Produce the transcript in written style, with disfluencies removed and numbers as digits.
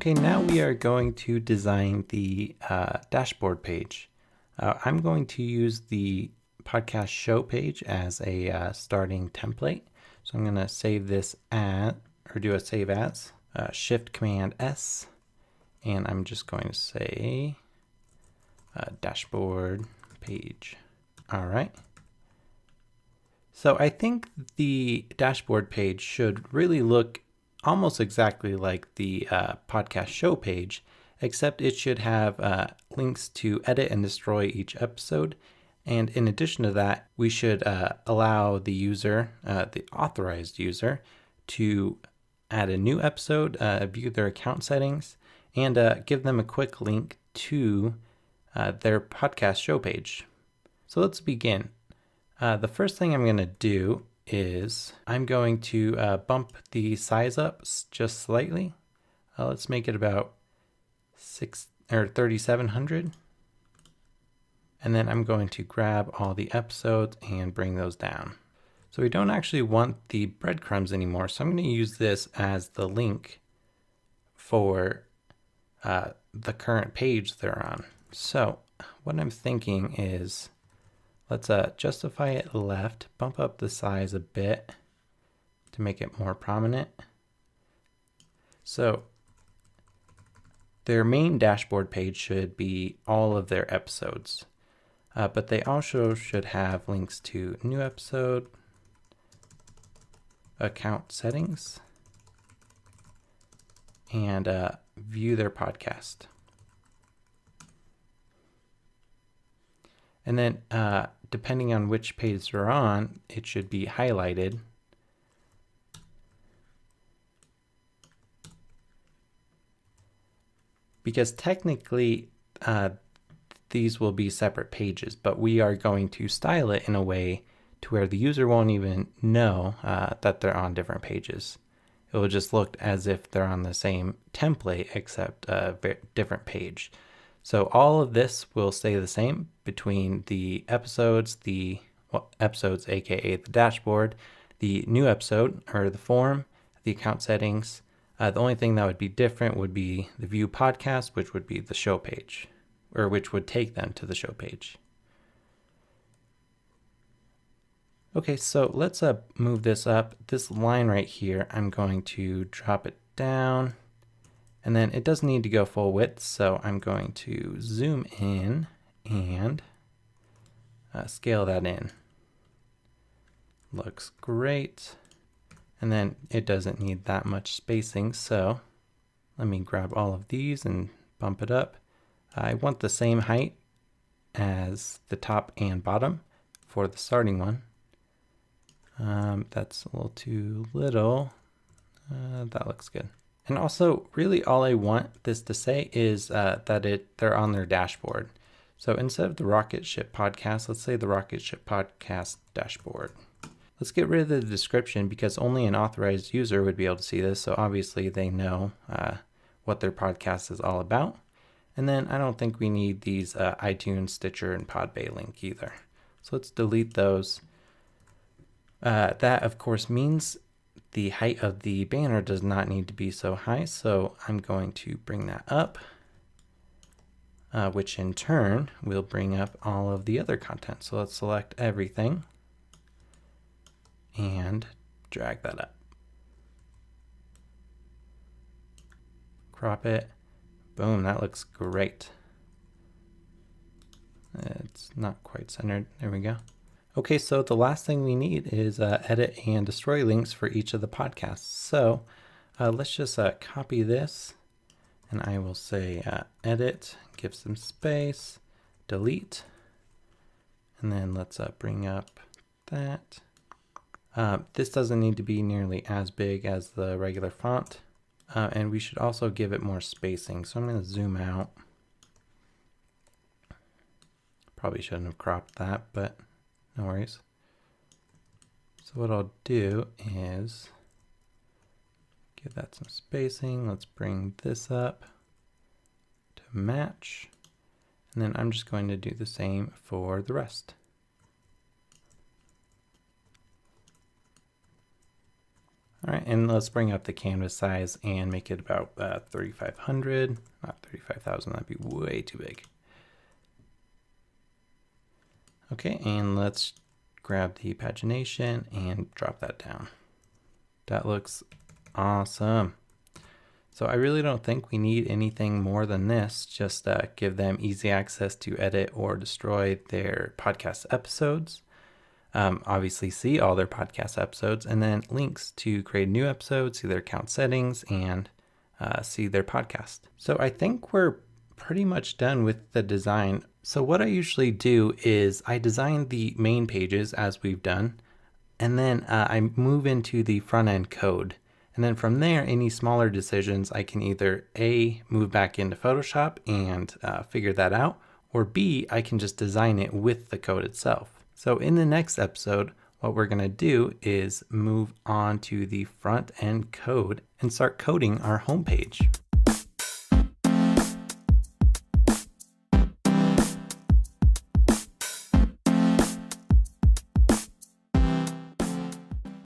Okay, now we are going to design the dashboard page. I'm going to use the podcast show page as a starting template. So I'm going to save this as, or do a save as, Shift Command S, and I'm just going to say dashboard page. All right. So I think the dashboard page should really look almost exactly like the podcast show page, except it should have links to edit and destroy each episode. And in addition to that, we should allow the user, the authorized user, to add a new episode, view their account settings, and give them a quick link to their podcast show page. So let's begin. The first thing I'm going to do is I'm going to bump the size up just slightly. Let's make it about 3,700. And then I'm going to grab all the episodes and bring those down. So we don't actually want the breadcrumbs anymore. So I'm going to use this as the link for the current page they're on. So what I'm thinking is, let's justify it left, bump up the size a bit to make it more prominent. So their main dashboard page should be all of their episodes, but they also should have links to new episode, account settings, and view their podcast. And then depending on which page they're on, it should be highlighted. Because technically, these will be separate pages, but we are going to style it in a way to where the user won't even know that they're on different pages. It will just look as if they're on the same template, except a different page. So all of this will stay the same between the episodes, episodes, aka the dashboard, the new episode, or the form, the account settings. The only thing that would be different would be the view podcast, which would be the show page, or which would take them to the show page. Okay, so let's move this up. This line right here, I'm going to drop it down. And then it doesn't need to go full width, so I'm going to zoom in and scale that in. Looks great. And then it doesn't need that much spacing, so let me grab all of these and bump it up. I want the same height as the top and bottom for the starting one. That's a little too little. That looks good. And also, really all I want this to say is that they're on their dashboard. So instead of the Rocket Ship Podcast, let's say the Rocket Ship Podcast dashboard. Let's get rid of the description because only an authorized user would be able to see this. So obviously they know what their podcast is all about. And then I don't think we need these iTunes, Stitcher, and Podbay link either. So let's delete those. That of course means the height of the banner does not need to be so high, so I'm going to bring that up, which in turn will bring up all of the other content. So let's select everything and drag that up. Crop it. Boom, that looks great. It's not quite centered. There we go. Okay, so the last thing we need is edit and destroy links for each of the podcasts. So let's just copy this, and I will say edit, give some space, delete, and then let's bring up that. This doesn't need to be nearly as big as the regular font, and we should also give it more spacing. So I'm going to zoom out. Probably shouldn't have cropped that, but no worries. So what I'll do is give that some spacing. Let's bring this up to match. And then I'm just going to do the same for the rest. All right, and let's bring up the canvas size and make it about 3,500, not 35,000, that'd be way too big. Okay, and let's grab the pagination and drop that down. That looks awesome. So I really don't think we need anything more than this. Just give them easy access to edit or destroy their podcast episodes. Obviously see all their podcast episodes, and then links to create new episodes, see their account settings, and see their podcast. So I think we're pretty much done with the design. So what I usually do is I design the main pages as we've done, and then I move into the front end code. And then from there, any smaller decisions, I can either A, move back into Photoshop and figure that out, or B, I can just design it with the code itself. So in the next episode, what we're going to do is move on to the front end code and start coding our homepage.